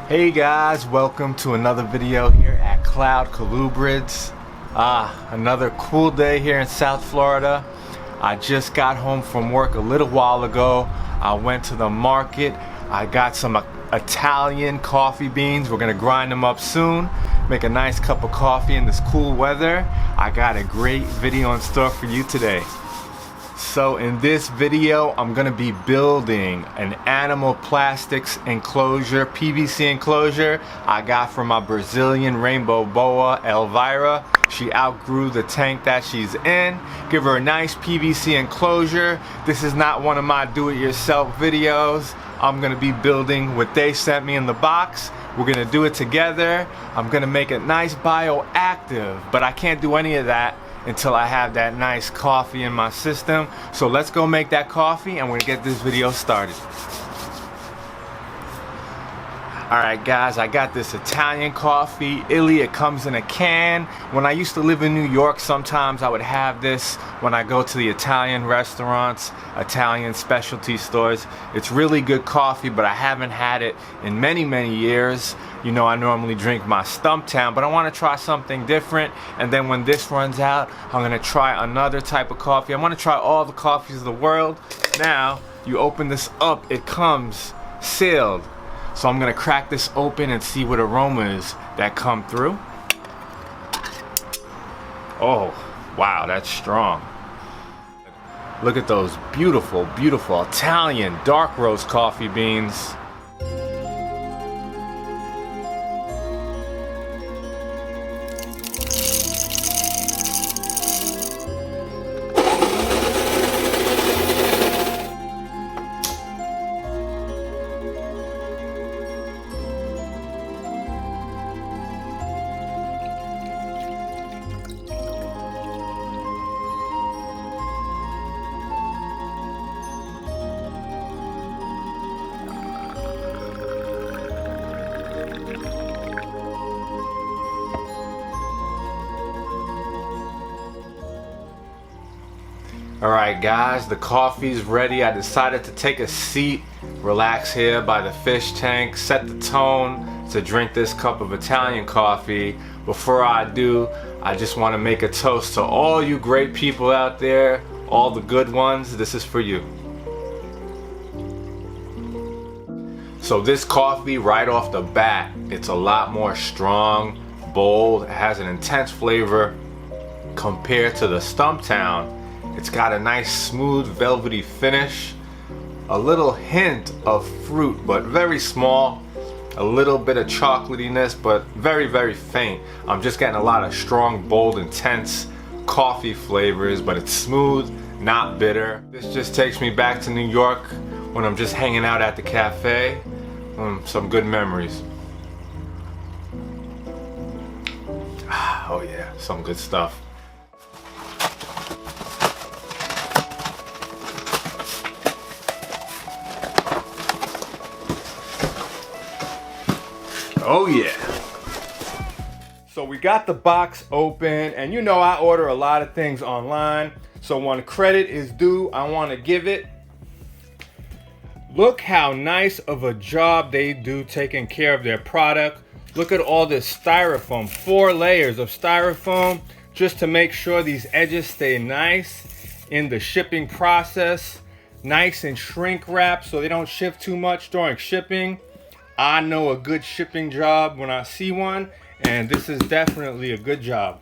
Hey guys, welcome to another video here at Colubrids. Another cool day here in South Florida. I just got home from work a little while ago. I went to the market. I got some Italian coffee beans. We're gonna grind them up soon. Make a nice cup of coffee in this cool weather. I got a great video in store for you today. So in this video, I'm gonna be building an animal plastics enclosure, PVC enclosure I got from my Brazilian rainbow boa, Elvira. She outgrew the tank that she's in. Give her a nice PVC enclosure. This is not one of my do-it-yourself videos. I'm gonna be building what they sent me in the box. We're gonna do it together. I'm gonna make it nice bioactive, but I can't do any of that until I have that nice coffee in my system. So let's go make that coffee and we're gonna get this video started. Alright guys, I got this Italian coffee, Illy. It comes in a can. When I used to live in New York, sometimes I would have this when I go to the Italian restaurants, Italian specialty stores. It's really good coffee, but I haven't had it in many years. You know, I normally drink my Stumptown, but I want to try something different. And then when this runs out, I'm going to try another type of coffee. I want to try all the coffees of the world. Now, you open this up, it comes sealed. So I'm going to crack this open and see what aromas that come through. Oh, wow, that's strong. Look at those beautiful Italian dark roast coffee beans. Alright guys, the coffee's ready. I decided to take a seat, relax here by the fish tank, set the tone to drink this cup of Italian coffee. Before I do, I just want to make a toast to all you great people out there, all the good ones. This is for you. So this coffee right off the bat, it's a lot more strong, bold, it has an intense flavor compared to the Stumptown. It's got a nice smooth velvety finish, a little hint of fruit but very small, a little bit of chocolatiness but very faint. I'm just getting a lot of strong, bold, intense coffee flavors, but it's smooth, not bitter. This just takes me back to New York when I'm just hanging out at the cafe. Some good memories. Oh yeah, some good stuff. Oh yeah. So we got the box open, and you know I order a lot of things online, so when credit is due, I want to give it. Look how nice of a job they do taking care of their product. Look at all this styrofoam, 4 layers of styrofoam just to make sure these edges stay nice in the shipping process, nice and shrink wrap so they don't shift too much during shipping. I know a good shipping job when I see one, and this is definitely a good job.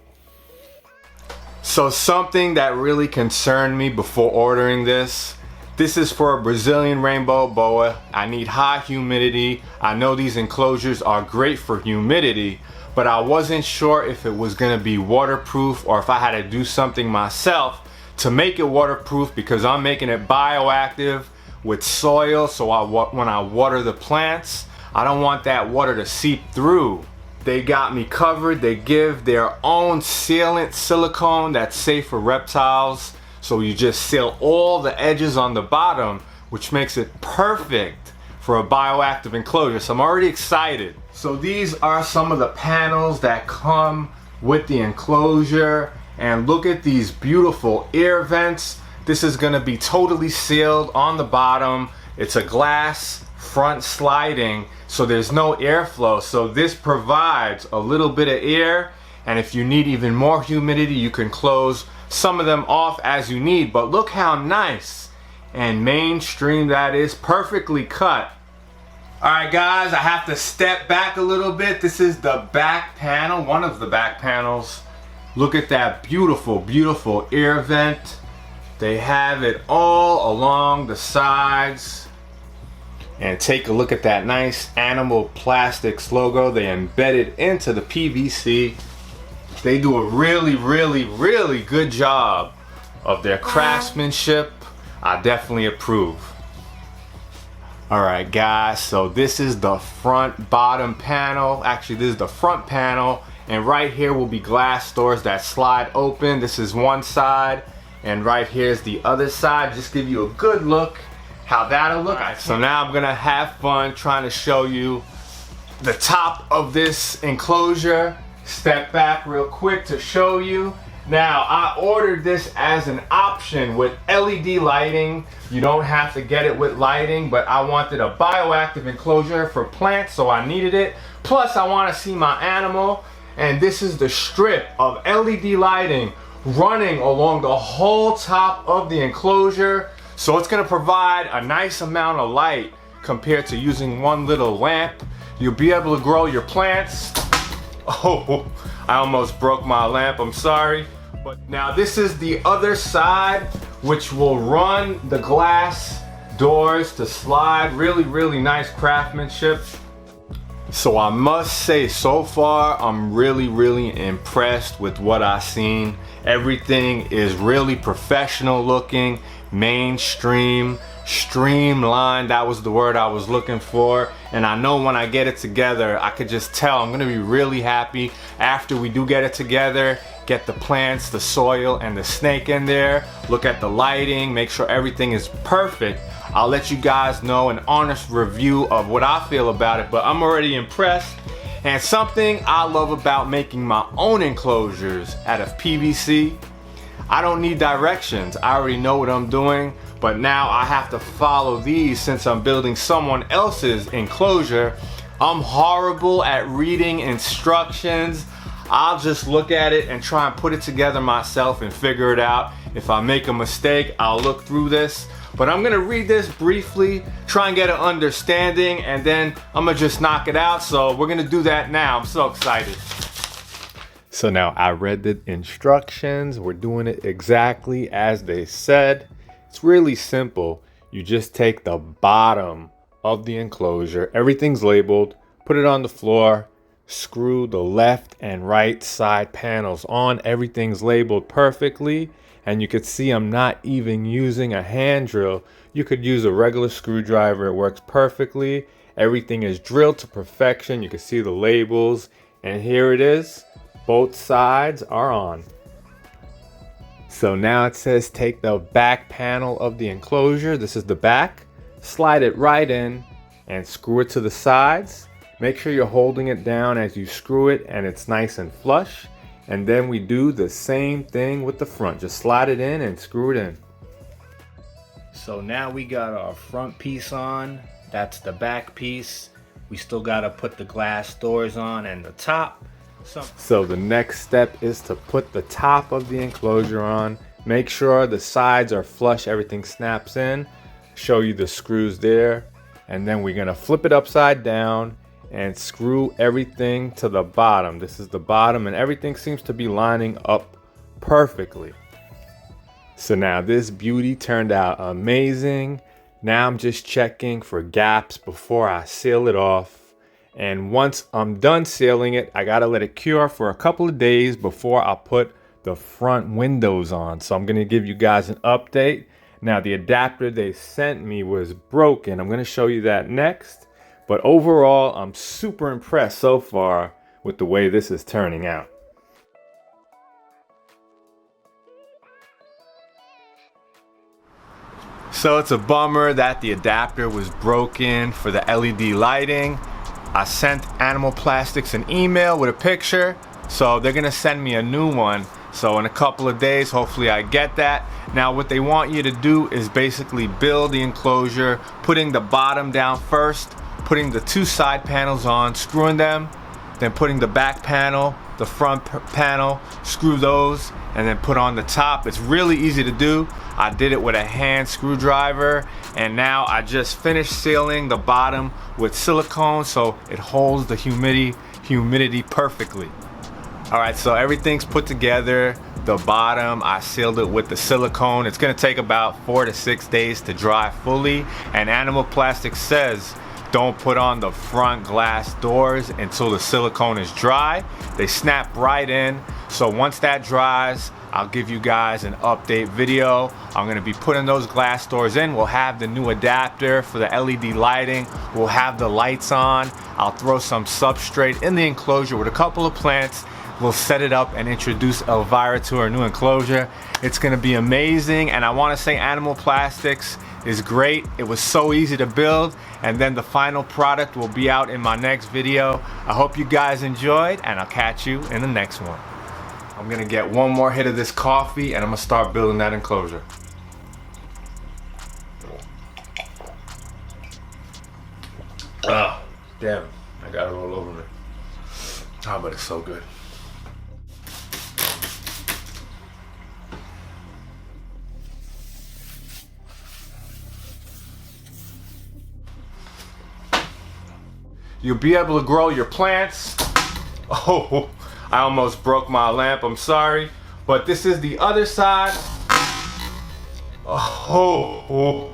So something that really concerned me before ordering this is for a Brazilian rainbow boa. I need high humidity. I know these enclosures are great for humidity, but I wasn't sure if it was gonna be waterproof or if I had to do something myself to make it waterproof, because I'm making it bioactive with soil, so when I water the plants, I don't want that water to seep through. They got me covered. They give their own sealant silicone that's safe for reptiles. So you just seal all the edges on the bottom, which makes it perfect for a bioactive enclosure. So I'm already excited. So these are some of the panels that come with the enclosure. And look at these beautiful air vents. This is gonna be totally sealed on the bottom. It's a glass front sliding, so there's no airflow. So this provides a little bit of air, and if you need even more humidity, you can close some of them off as you need. But look how nice and mainstream that is, perfectly cut. All right guys, I have to step back a little bit. This is the back panel, one of the back panels. Look at that beautiful, beautiful air vent. They have it all along the sides. And take a look at that nice Animal Plastics logo. They embedded into the PVC. They do a really, really, really good job of their craftsmanship. I definitely approve. All right guys, so this is the front bottom panel. Actually, this is the front panel, and right here will be glass doors that slide open. This is one side, and right here's the other side. Just give you a good look how that'll look. Right, so now I'm gonna have fun trying to show you the top of this enclosure. Step back real quick to show you. Now, I ordered this as an option with LED lighting. You don't have to get it with lighting, but I wanted a bioactive enclosure for plants, so I needed it. Plus, I want to see my animal, and this is the strip of LED lighting running along the whole top of the enclosure. So it's gonna provide a nice amount of light compared to using one little lamp. You'll be able to grow your plants. Oh, I almost broke my lamp, I'm sorry. But now this is the other side, which will run the glass doors to slide. Really, really nice craftsmanship. So I must say, so far, I'm really, really impressed with what I've seen. Everything is really professional looking, mainstream, streamlined. That was the word I was looking for. And I know when I get it together, I could just tell I'm gonna be really happy after we do get it together. Get the plants, the soil, and the snake in there. Look at the lighting, make sure everything is perfect. I'll let you guys know an honest review of what I feel about it, but I'm already impressed. And something I love about making my own enclosures out of PVC, I don't need directions. I already know what I'm doing, but now I have to follow these since I'm building someone else's enclosure. I'm horrible at reading instructions. I'll just look at it and try and put it together myself and figure it out. If I make a mistake, I'll look through this. But I'm gonna read this briefly, try and get an understanding, and then I'm gonna just knock it out. So we're gonna do that now. I'm so excited. So now I read the instructions. We're doing it exactly as they said. It's really simple. You just take the bottom of the enclosure, everything's labeled, put it on the floor, screw the left and right side panels on. Everything's labeled perfectly, and you could see I'm not even using a hand drill. You could use a regular screwdriver. It works perfectly. Everything is drilled to perfection. You can see the labels, and here it is. Both sides are on. So now it says take the back panel of the enclosure. This is the back. Slide it right in and screw it to the sides. Make sure you're holding it down as you screw it and it's nice and flush. And then we do the same thing with the front. Just slide it in and screw it in. So now we got our front piece on. That's the back piece. We still gotta put the glass doors on and the top. So the next step is to put the top of the enclosure on. Make sure the sides are flush, everything snaps in. Show you the screws there. And then we're gonna flip it upside down and screw everything to the bottom. This is the bottom, and everything seems to be lining up perfectly. So now this beauty turned out amazing. Now I'm just checking for gaps before I seal it off. And once I'm done sealing it, I gotta let it cure for a couple of days before I put the front windows on. So I'm gonna give you guys an update. Now the adapter they sent me was broken. I'm gonna show you that next. But overall, I'm super impressed so far with the way this is turning out. So it's a bummer that the adapter was broken for the LED lighting. I sent Animal Plastics an email with a picture, so they're gonna send me a new one. So in a couple of days, hopefully I get that. Now what they want you to do is basically build the enclosure, putting the bottom down first, putting the two side panels on, screwing them, then putting the back panel, the front panel, screw those, and then put on the top. It's really easy to do. I did it with a hand screwdriver, and now I just finished sealing the bottom with silicone so it holds the humidity perfectly. Alright, so everything's put together. The bottom, I sealed it with the silicone. It's gonna take about 4 to 6 days to dry fully, and Animal Plastic says don't put on the front glass doors until the silicone is dry. They snap right in. So once that dries, I'll give you guys an update video. I'm gonna be putting those glass doors in. We'll have the new adapter for the LED lighting. We'll have the lights on. I'll throw some substrate in the enclosure with a couple of plants. We'll set it up and introduce Elvira to our new enclosure. It's gonna be amazing, and I wanna say Animal Plastics is great. It was so easy to build, and then the final product will be out in my next video. I hope you guys enjoyed, and I'll catch you in the next one. I'm gonna get one more hit of this coffee, and I'm gonna start building that enclosure. Oh, damn, I got it all over me. Oh, but it's so good. You'll be able to grow your plants. Oh, I almost broke my lamp, I'm sorry. But this is the other side. Oh.